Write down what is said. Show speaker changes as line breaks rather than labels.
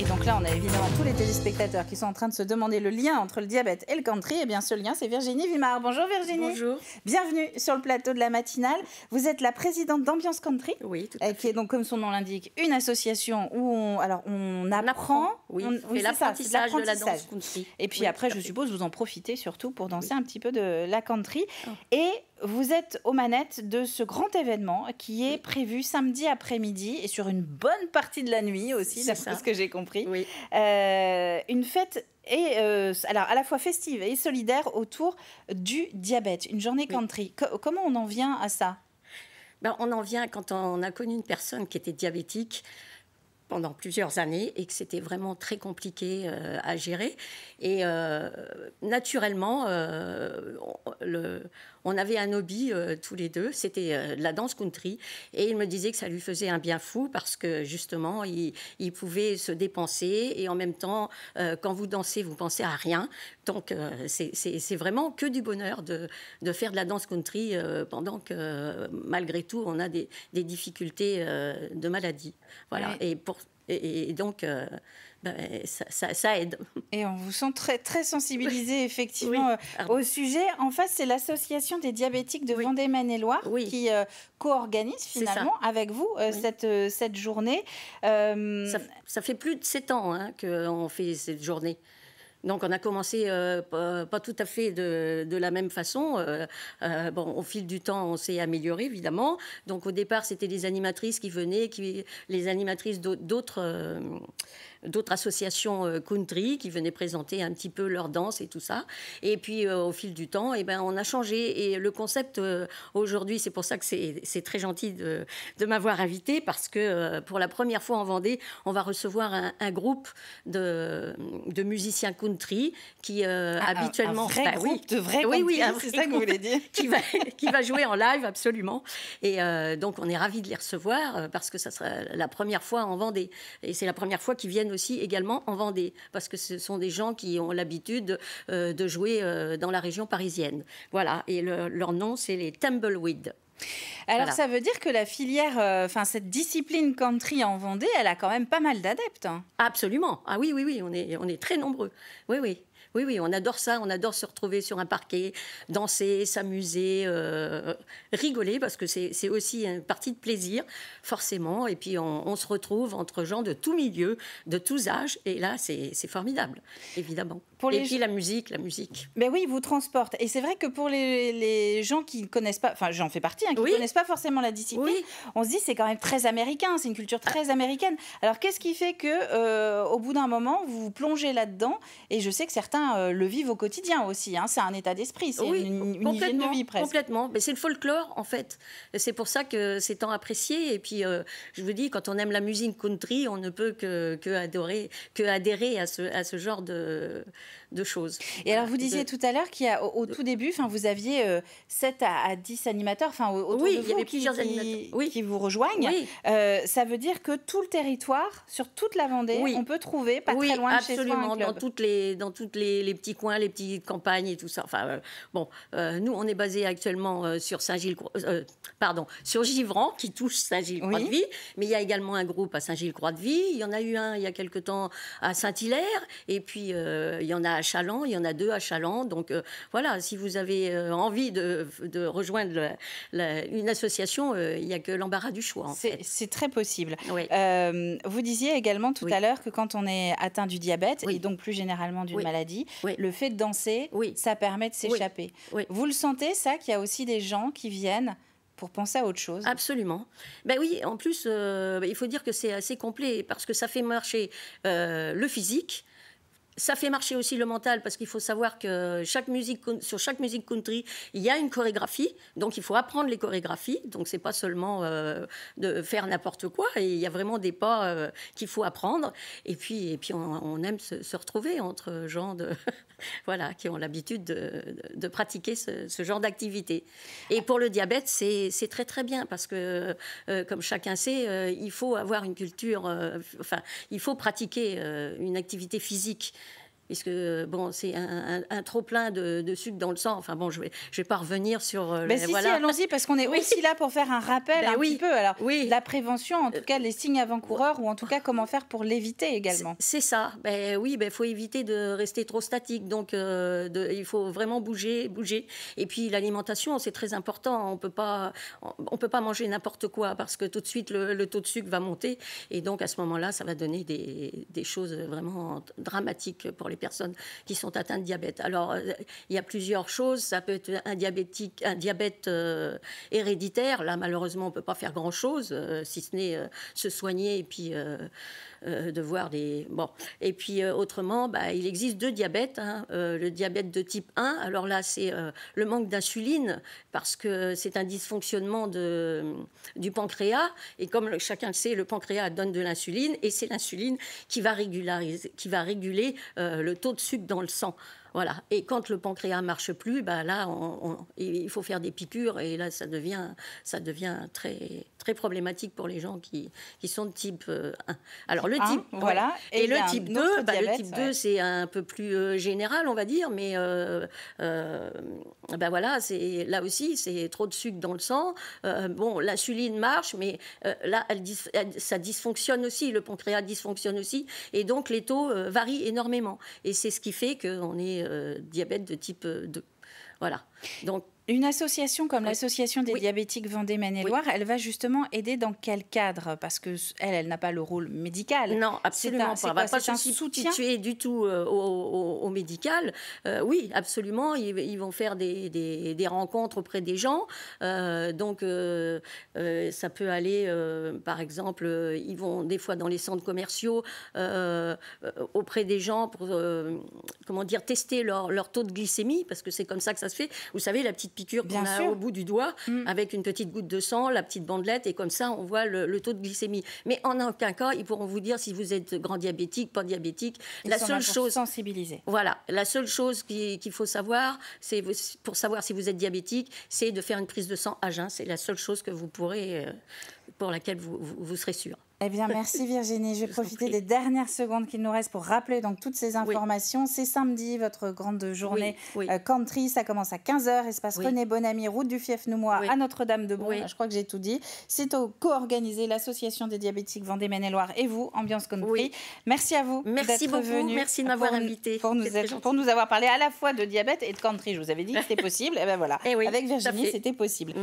donc là, on a évidemment tous les téléspectateurs qui sont en train de se demander le lien entre le diabète et le country. Et bien, ce lien, c'est Virginie Vimard. Bonjour Virginie.
Bonjour.
Bienvenue sur le plateau de la matinale. Vous êtes la présidente d'Ambiance Country.
Oui, tout à fait.
Qui est donc, comme son nom l'indique, une association où on apprend.
Oui,
c'est
l'apprentissage de la danse country.
Et puis
oui,
après, je suppose, vous en profitez surtout pour danser un petit peu de la country.
Oh.
Et vous êtes aux manettes de ce grand événement qui est prévu samedi après-midi et sur une bonne partie de la nuit aussi, d'après ce que j'ai compris.
Oui.
Une fête alors à la fois festive et solidaire autour du diabète, une journée country. Comment on en vient à ça?
On en vient quand on a connu une personne qui était diabétique pendant plusieurs années et que c'était vraiment très compliqué à gérer. Et naturellement, on avait un hobby tous les deux, c'était la danse country. Et il me disait que ça lui faisait un bien fou parce que justement, il pouvait se dépenser et en même temps, quand vous dansez, vous pensez à rien. Donc, c'est vraiment que du bonheur de faire de la danse country pendant que, malgré tout, on a des difficultés de maladie. Voilà.
Oui.
Et donc, ça aide.
Et on vous sent très, très sensibilisé effectivement au sujet. En face, c'est l'association des diabétiques de Vendée-Maine-et-Loire qui co-organise finalement avec vous cette journée.
Ça fait plus de 7 ans qu'on fait cette journée. Donc, on a commencé pas tout à fait de la même façon. Au fil du temps, on s'est amélioré, évidemment. Donc, au départ, c'était les animatrices qui venaient, les animatrices d'autres associations country qui venaient présenter un petit peu leur danse et tout ça. Et puis, au fil du temps, on a changé. Et le concept, aujourd'hui, c'est pour ça que c'est très gentil de m'avoir invité parce que pour la première fois en Vendée, on va recevoir un groupe de musiciens country qui habituellement...
Un vrai groupe de vrais country, c'est ça que vous voulez dire
qui va jouer en live, absolument. Et donc, on est ravis de les recevoir parce que ça sera la première fois en Vendée. Et c'est la première fois qu'ils viennent aussi également en Vendée, parce que ce sont des gens qui ont l'habitude de jouer dans la région parisienne. Voilà, et leur nom, c'est les Tumbleweed.
Alors, ça veut dire que la filière, cette discipline country en Vendée, elle a quand même pas mal d'adeptes.
Absolument. Ah oui, on est très nombreux. Oui, on adore ça, on adore se retrouver sur un parquet, danser, s'amuser, rigoler, parce que c'est aussi une partie de plaisir, forcément. Et puis, on se retrouve entre gens de tous milieux, de tous âges. Et là, c'est formidable, évidemment. Puis la musique.
Ben oui, vous transporte. Et c'est vrai que pour les gens qui ne connaissent pas, enfin, j'en fais partie, qui ne connaissent pas forcément la discipline, on se dit c'est quand même très américain, c'est une culture très américaine. Alors, qu'est-ce qui fait que, au bout d'un moment, vous vous plongez là-dedans? Et je sais que certains le vivent au quotidien aussi. C'est un état d'esprit, c'est une hygiène de vie presque.
Complètement. Mais c'est le folklore, en fait. C'est pour ça que c'est tant apprécié. Et puis, je vous dis, quand on aime la musique country, on ne peut que adhérer à ce genre de choses.
Et alors, vous disiez tout à l'heure qu'au tout début, vous aviez 7 à 10 animateurs, autour de vous,
il y avait plusieurs animateurs
qui vous rejoignent. Ça veut dire que tout le territoire, sur toute la Vendée, on peut trouver pas très loin de chez soi un club.
Dans toutes les petits coins, les petites campagnes et tout ça. Nous, on est basé actuellement sur sur Givran, qui touche Saint-Gilles-Croix-de-Vie, mais il y a également un groupe à Saint-Gilles-Croix-de-Vie. Il y en a eu un il y a quelque temps à Saint-Hilaire, et puis il y en a à Chaland, il y en a 2 à Chaland. Donc voilà, si vous avez envie de rejoindre une association, il n'y a que l'embarras du choix.
C'est très possible.
Oui.
Vous disiez également tout à l'heure que quand on est atteint du diabète, et donc plus généralement d'une maladie, le fait de danser, ça permet de s'échapper. Vous le sentez, ça, qu'il y a aussi des gens qui viennent pour penser à autre chose?
Absolument. Oui, en plus, il faut dire que c'est assez complet parce que ça fait marcher le physique. Ça fait marcher aussi le mental parce qu'il faut savoir que sur chaque musique country, il y a une chorégraphie. Donc, il faut apprendre les chorégraphies. Donc, c'est pas seulement de faire n'importe quoi. Et il y a vraiment des pas qu'il faut apprendre. Et puis on aime se retrouver entre gens qui ont l'habitude de pratiquer ce genre d'activité. Et pour le diabète, c'est très, très bien parce que, comme chacun sait, il faut avoir une culture... il faut pratiquer une activité physique. puisque bon, c'est un trop plein de sucre dans le sang. Enfin bon, je vais pas revenir sur.
Si, allons-y, parce qu'on est aussi là pour faire un rappel petit peu. Alors, la prévention, en tout cas, les signes avant-coureurs, ou en tout cas, comment faire pour l'éviter également.
C'est ça. Faut éviter de rester trop statique. Donc, il faut vraiment bouger. Et puis, l'alimentation, c'est très important. On peut pas manger n'importe quoi parce que tout de suite, le taux de sucre va monter. Et donc, à ce moment-là, ça va donner des choses vraiment dramatiques pour les personnes qui sont atteintes de diabète. Alors, il y a plusieurs choses. Ça peut être un diabète héréditaire. Là, malheureusement, on ne peut pas faire grand-chose, si ce n'est se soigner et puis de voir des... Bon. Et puis, autrement, il existe 2 diabètes. Le diabète de type 1, alors là, c'est le manque d'insuline, parce que c'est un dysfonctionnement du pancréas. Et comme chacun le sait, le pancréas donne de l'insuline, et c'est l'insuline qui va réguler le taux de sucre dans le sang. Voilà. Et quand le pancréas ne marche plus, là, il faut faire des piqûres, et là, ça devient très, très problématique pour les gens qui sont de type 1. Alors, le type,
voilà.
Et le type 2, le type 2, c'est un peu plus général, on va dire, mais voilà, là aussi, c'est trop de sucre dans le sang. L'insuline marche, mais là, ça dysfonctionne aussi, le pancréas dysfonctionne aussi, et donc les taux varient énormément. Et c'est ce qui fait qu'on est diabète de type 2. Voilà. Donc,
une association comme l'Association des diabétiques Vendée Maine-et-Loire, elle va justement aider dans quel cadre? Parce qu'elle n'a pas le rôle médical.
Non, absolument pas. Elle ne va pas se substituer du tout au médical. Oui, absolument. Ils vont faire des rencontres auprès des gens. Donc, ça peut aller, par exemple, ils vont des fois dans les centres commerciaux auprès des gens pour tester leur taux de glycémie, parce que c'est comme ça que ça se fait. Vous savez, la petite piqûre qu'on a au bout du doigt, avec une petite goutte de sang, la petite bandelette, et comme ça, on voit le taux de glycémie. Mais en aucun cas, ils pourront vous dire si vous êtes grand diabétique, pas diabétique.
La seule chose, sensibiliser.
Voilà, la seule chose qu'il faut savoir, c'est pour savoir si vous êtes diabétique, c'est de faire une prise de sang à jeun. C'est la seule chose que vous pourrez, pour laquelle vous serez sûr.
Eh bien, merci Virginie. Je vais profiter des dernières secondes qu'il nous reste pour rappeler donc toutes ces informations. C'est samedi, votre grande journée country. Ça commence à 15h, espace René Bonamy, route du Fief-Noumois à Notre-Dame-de-Bon. Je crois que j'ai tout dit. C'est co-organisé l'Association des diabétiques Vendée Maine-et-Loire et vous, Ambiance Country. Merci à vous
d'être venu. Merci de m'avoir invité.
Pour nous avoir parlé à la fois de diabète et de country. Je vous avais dit que c'était possible. Et bien voilà, avec Virginie, c'était possible.